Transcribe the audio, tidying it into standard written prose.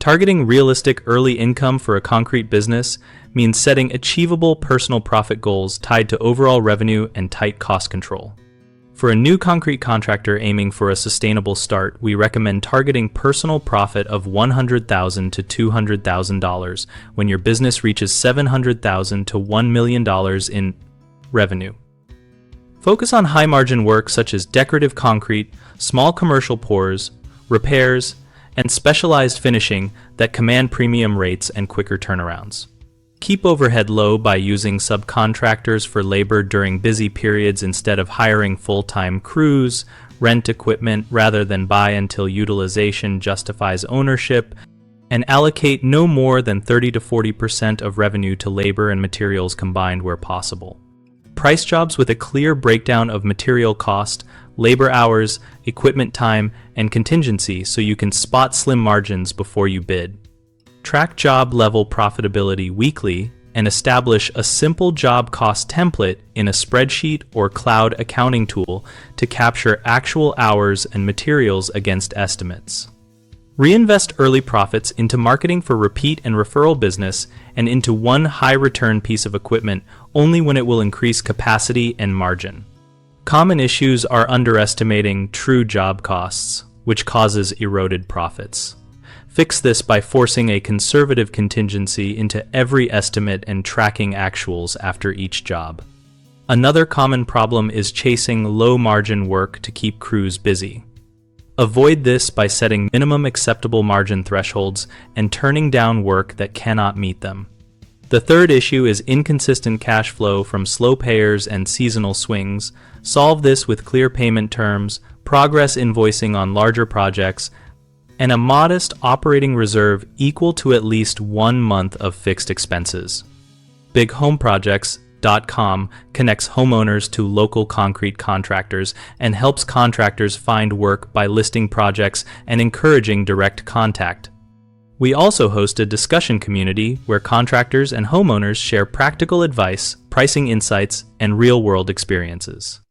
Targeting realistic early income for a concrete business means setting achievable personal profit goals tied to overall revenue and tight cost control. For a new concrete contractor aiming for a sustainable start, we recommend targeting personal profit of $100,000 to $200,000 when your business reaches $700,000 to $1 million in revenue. Focus on high-margin work such as decorative concrete, small commercial pours, repairs, and specialized finishing that command premium rates and quicker turnarounds. Keep overhead low by using subcontractors for labor during busy periods instead of hiring full-time crews, rent equipment rather than buy until utilization justifies ownership, and allocate no more than 30 to 40% of revenue to labor and materials combined where possible. Price jobs with a clear breakdown of material cost, labor hours, equipment time, and contingency so you can spot slim margins before you bid. Track job level profitability weekly and establish a simple job cost template in a spreadsheet or cloud accounting tool to capture actual hours and materials against estimates. Reinvest early profits into marketing for repeat and referral business and into one high-return piece of equipment only when it will increase capacity and margin. Common issues are underestimating true job costs, which causes eroded profits. Fix this by forcing a conservative contingency into every estimate and tracking actuals after each job. Another common problem is chasing low-margin work to keep crews busy. Avoid this by setting minimum acceptable margin thresholds and turning down work that cannot meet them. The third issue is inconsistent cash flow from slow payers and seasonal swings. Solve this with clear payment terms, progress invoicing on larger projects, and a modest operating reserve equal to at least 1 month of fixed expenses. BigHomeProjects.com connects homeowners to local concrete contractors and helps contractors find work by listing projects and encouraging direct contact. We also host a discussion community where contractors and homeowners share practical advice, pricing insights, and real-world experiences.